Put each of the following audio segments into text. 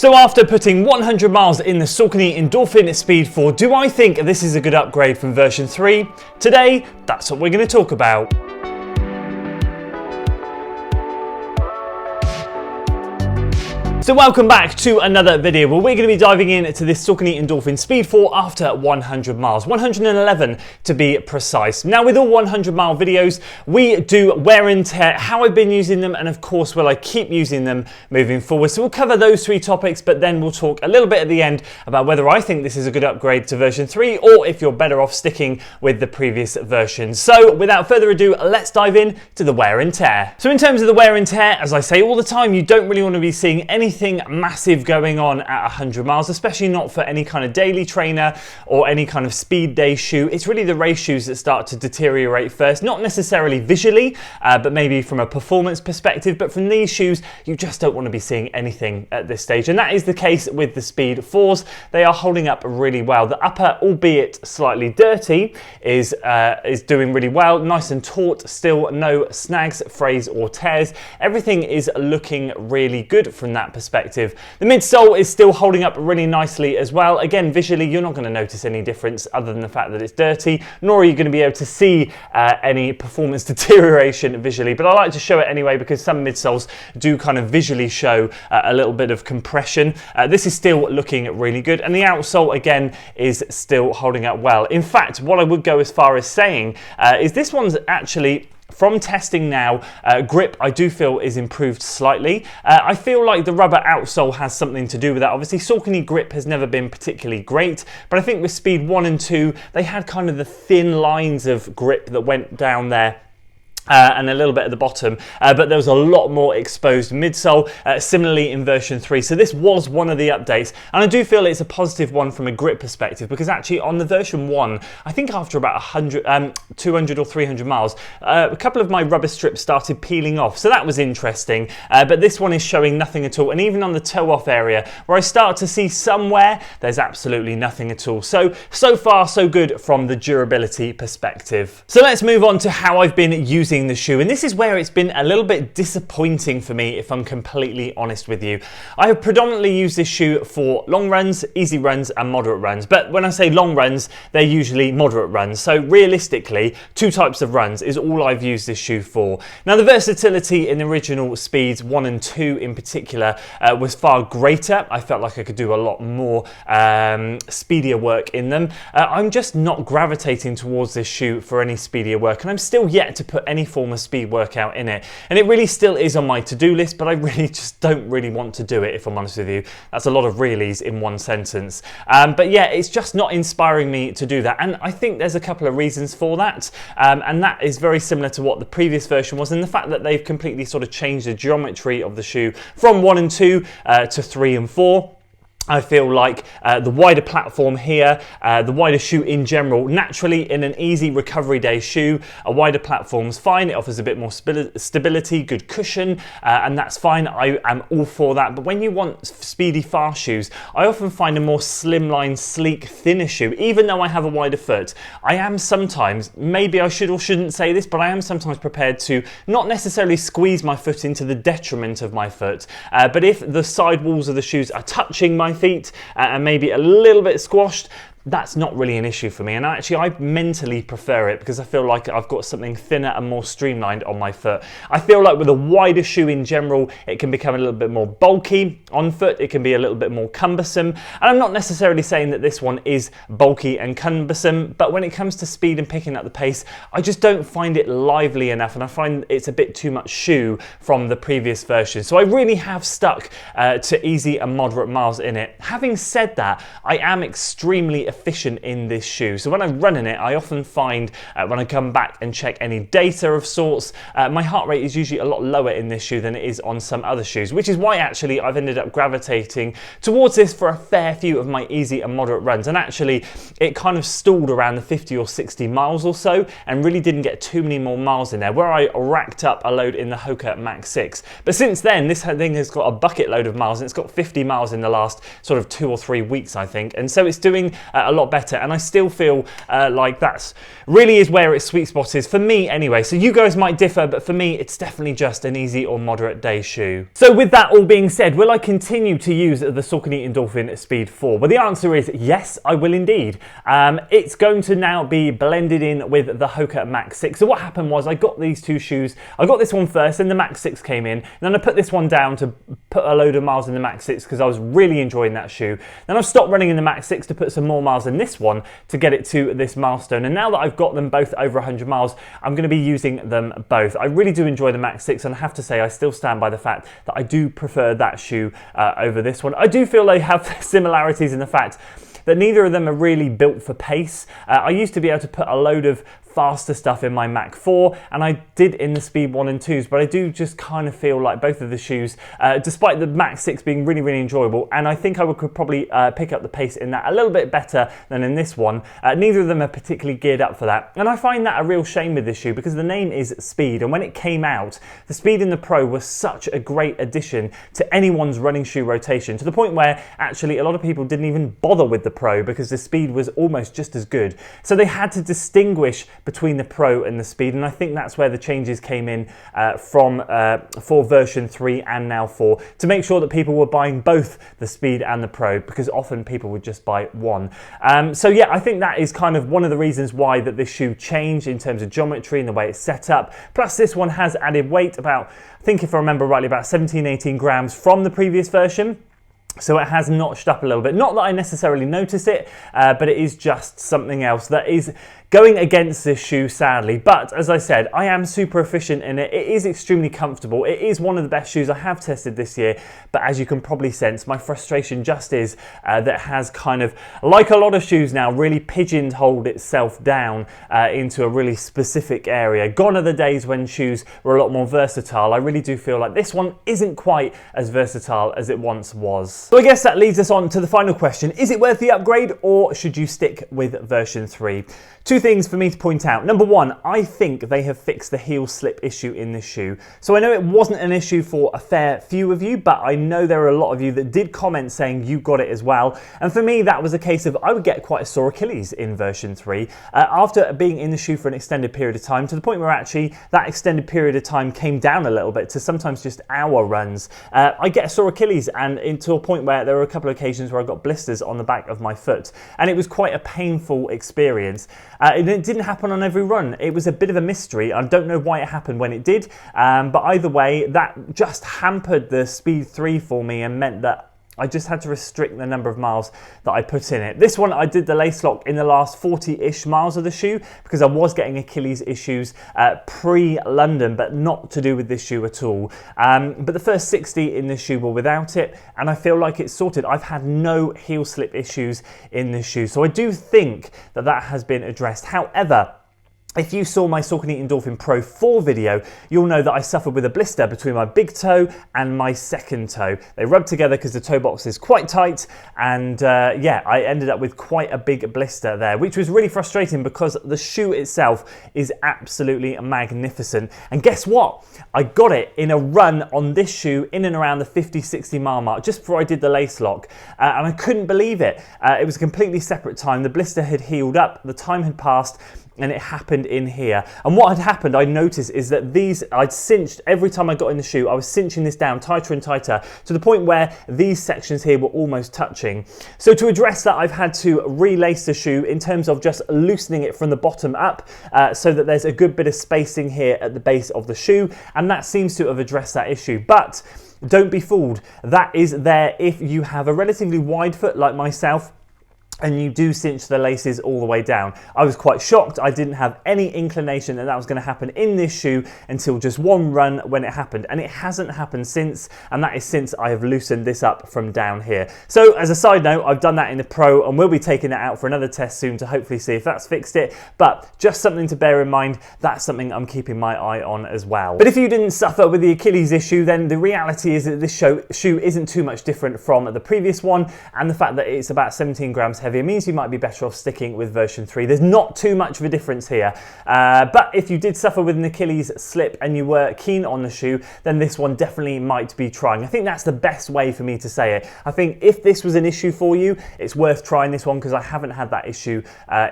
So after putting 100 miles in the Saucony Endorphin Speed 4, do I think this is a good upgrade from version 3? Today, that's what we're going to talk about. So welcome back to another video where we're going to be diving into this Saucony Endorphin Speed 4 after 100 miles, 111 to be precise. Now with all 100 mile videos, we do wear and tear, how I've been using them, and of course will I keep using them moving forward. So we'll cover those three topics, but then we'll talk a little bit at the end about whether I think this is a good upgrade to version 3 or if you're better off sticking with the previous version. So without further ado, let's dive in to the wear and tear. So in terms of the wear and tear, as I say all the time, you don't really want to be seeing anything massive going on at 100 miles, especially not for any kind of daily trainer or any kind of speed day shoe. It's really the race shoes that start to deteriorate first, not necessarily visually, but maybe from a performance perspective. But from these shoes, you just don't want to be seeing anything at this stage. And that is the case with the Speed 4s. They are holding up really well. The upper, albeit slightly dirty, is doing really well. Nice and taut, still no snags, frays or tears. Everything is looking really good from that perspective. The midsole is still holding up really nicely as well. Again, visually, you're not going to notice any difference other than the fact that it's dirty, nor are you going to be able to see any performance deterioration visually. But I like to show it anyway because some midsoles do kind of visually show a little bit of compression. This is still looking really good, and the outsole again is still holding up well. In fact, what I would go as far as saying is this one's actually, from testing now, grip I do feel is improved slightly. I feel like the rubber outsole has something to do with that. Obviously Saucony grip has never been particularly great, but I think with Speed 1 and 2 they had kind of the thin lines of grip that went down there. And a little bit at the bottom, but there was a lot more exposed midsole, similarly in version 3. So this was one of the updates, and I do feel it's a positive one from a grip perspective, because actually on the version 1, I think after about 200 or 300 miles, a couple of my rubber strips started peeling off, so that was interesting, but this one is showing nothing at all, and even on the toe-off area, where I start to see some wear, there's absolutely nothing at all. So far so good from the durability perspective. So let's move on to how I've been using the shoe, and this is where it's been a little bit disappointing for me, if I'm completely honest with you. I have predominantly used this shoe for long runs, easy runs and moderate runs, but when I say long runs, they're usually moderate runs. So realistically, two types of runs is all I've used this shoe for. Now the versatility in the original Speeds 1 and 2 in particular was far greater. I felt like I could do a lot more speedier work in them. I'm just not gravitating towards this shoe for any speedier work, and I'm still yet to put any form of speed workout in it, and it really still is on my to-do list, but I really just don't really want to do it, if I'm honest with you. That's a lot of reallys in one sentence, but yeah, it's just not inspiring me to do that, and I think there's a couple of reasons for that, and that is very similar to what the previous version was, and the fact that they've completely sort of changed the geometry of the shoe from 1 and 2 to 3 and 4. I feel like the wider platform here, the wider shoe in general, naturally in an easy recovery day shoe, a wider platform's fine. It offers a bit more stability, good cushion, and that's fine. I am all for that. But when you want speedy, fast shoes, I often find a more slimline, sleek, thinner shoe, even though I have a wider foot. I am sometimes, maybe I should or shouldn't say this, but I am sometimes prepared to not necessarily squeeze my foot into the detriment of my foot. But if the side walls of the shoes are touching my feet and maybe a little bit squashed, that's not really an issue for me, and actually I mentally prefer it because I feel like I've got something thinner and more streamlined on my foot. I feel like with a wider shoe in general, it can become a little bit more bulky on foot, it can be a little bit more cumbersome, and I'm not necessarily saying that this one is bulky and cumbersome, but when it comes to speed and picking up the pace, I just don't find it lively enough, and I find it's a bit too much shoe from the previous version. So I really have stuck to easy and moderate miles in it. Having said that, I am extremely efficient in this shoe. So when I run in it, I often find when I come back and check any data of sorts, my heart rate is usually a lot lower in this shoe than it is on some other shoes, which is why actually I've ended up gravitating towards this for a fair few of my easy and moderate runs. And actually it kind of stalled around the 50 or 60 miles or so and really didn't get too many more miles in there, where I racked up a load in the Hoka Max 6. But since then, this thing has got a bucket load of miles, and it's got 50 miles in the last sort of 2 or 3 weeks, I think. And so it's doing a lot better, and I still feel like that's really is where its sweet spot is, for me anyway. So you guys might differ, but for me it's definitely just an easy or moderate day shoe. So with that all being said, will I continue to use the Saucony Endorphin Speed 4? Well, the answer is yes, I will indeed. It's going to now be blended in with the Hoka Max 6. So what happened was I got these two shoes. I got this one first, then the Max 6 came in. Then I put this one down to put a load of miles in the Max 6 because I was really enjoying that shoe. Then I've stopped running in the Max 6 to put some more miles in this one to get it to this milestone. And now that I've got them both over 100 miles, I'm going to be using them both. I really do enjoy the Max 6, and I have to say I still stand by the fact that I do prefer that shoe over this one. I do feel they have similarities in the fact that neither of them are really built for pace. I used to be able to put a load of faster stuff in my Mach 4, and I did in the Speed 1 and 2s, but I do just kind of feel like both of the shoes, despite the Mach 6 being really, really enjoyable, and I think I could probably pick up the pace in that a little bit better than in this one, neither of them are particularly geared up for that. And I find that a real shame with this shoe because the name is Speed, and when it came out, the Speed and the Pro was such a great addition to anyone's running shoe rotation, to the point where actually a lot of people didn't even bother with the Pro because the Speed was almost just as good. So they had to distinguish between the Pro and the Speed, and I think that's where the changes came in for version 3 and now 4, to make sure that people were buying both the Speed and the Pro, because often people would just buy one. So yeah, I think that is kind of one of the reasons why that this shoe changed in terms of geometry and the way it's set up. Plus this one has added weight, about, I think if I remember rightly, about 17-18 grams from the previous version. So it has notched up a little bit. Not that I necessarily notice it, but it is just something else that is going against this shoe, sadly. But as I said, I am super efficient in it. It is extremely comfortable. It is one of the best shoes I have tested this year. But as you can probably sense, my frustration just is that it has kind of, like a lot of shoes now, really pigeonholed itself down into a really specific area. Gone are the days when shoes were a lot more versatile. I really do feel like this one isn't quite as versatile as it once was. So I guess that leads us on to the final question. Is it worth the upgrade, or should you stick with version 3? Two things for me to point out. Number one, I think they have fixed the heel slip issue in this shoe. So I know it wasn't an issue for a fair few of you, but I know there are a lot of you that did comment saying you got it as well. And for me, that was a case of I would get quite a sore Achilles in version 3 after being in the shoe for an extended period of time, to the point where actually that extended period of time came down a little bit to sometimes just hour runs. I get a sore Achilles, and into a point where there were a couple of occasions where I got blisters on the back of my foot, and it was quite a painful experience. It didn't happen on every run. It was a bit of a mystery. I don't know why it happened when it did, but either way, that just hampered the Speed 3 for me and meant that I just had to restrict the number of miles that I put in it. This one, I did the lace lock in the last 40-ish miles of the shoe because I was getting Achilles issues pre-London, but not to do with this shoe at all. But the first 60 in this shoe were without it, and I feel like it's sorted. I've had no heel slip issues in this shoe, so I do think that that has been addressed. However, if you saw my Saucony Endorphin Pro 4 video, you'll know that I suffered with a blister between my big toe and my second toe. They rubbed together because the toe box is quite tight, and yeah, I ended up with quite a big blister there, which was really frustrating because the shoe itself is absolutely magnificent. And guess what? I got it in a run on this shoe in and around the 50-60 mile mark just before I did the lace lock, and I couldn't believe it. It was a completely separate time. The blister had healed up, the time had passed, and it happened in here. And what had happened, I noticed, is that I'd cinched, every time I got in the shoe, I was cinching this down tighter and tighter to the point where these sections here were almost touching. So to address that, I've had to relace the shoe in terms of just loosening it from the bottom up so that there's a good bit of spacing here at the base of the shoe, and that seems to have addressed that issue. But don't be fooled, that is there if you have a relatively wide foot like myself, and you do cinch the laces all the way down. I was quite shocked. I didn't have any inclination that that was going to happen in this shoe until just one run when it happened, and it hasn't happened since, and that is since I have loosened this up from down here. So as a side note, I've done that in the Pro, and we'll be taking it out for another test soon to hopefully see if that's fixed it, but just something to bear in mind, that's something I'm keeping my eye on as well. But if you didn't suffer with the Achilles issue, then the reality is that this shoe isn't too much different from the previous one, and the fact that it's about 17 grams heavier heavier means you might be better off sticking with version 3. There's not too much of a difference here, but if you did suffer with an Achilles slip and you were keen on the shoe, then this one definitely might be trying. I think that's the best way for me to say it. I think if this was an issue for you, it's worth trying this one because I haven't had that issue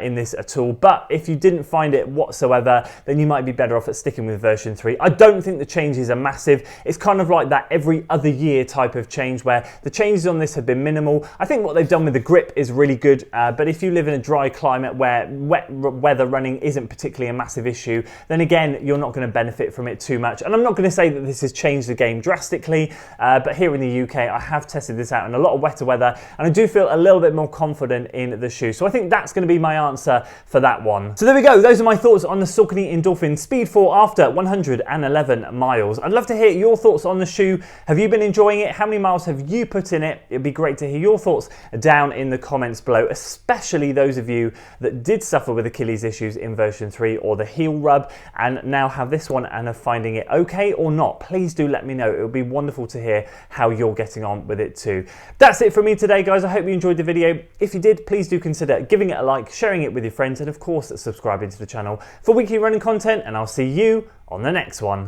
in this at all. But if you didn't find it whatsoever, then you might be better off at sticking with version 3. I don't think the changes are massive. It's kind of like that every other year type of change where the changes on this have been minimal. I think what they've done with the grip is really good, but if you live in a dry climate where wet weather running isn't particularly a massive issue, then again, you're not going to benefit from it too much. And I'm not going to say that this has changed the game drastically, but here in the UK, I have tested this out in a lot of wetter weather, and I do feel a little bit more confident in the shoe. So I think that's going to be my answer for that one. So there we go. Those are my thoughts on the Saucony Endorphin Speed 4 after 111 miles. I'd love to hear your thoughts on the shoe. Have you been enjoying it? How many miles have you put in it? It'd be great to hear your thoughts down in the comments below, especially those of you that did suffer with Achilles issues in version 3 or the heel rub and now have this one and are finding it okay or not. Please do let me know. It would be wonderful to hear how you're getting on with it too. That's it from me today, guys. I hope you enjoyed the video. If you did, please do consider giving it a like, sharing it with your friends, and of course subscribing to the channel for weekly running content, and I'll see you on the next one.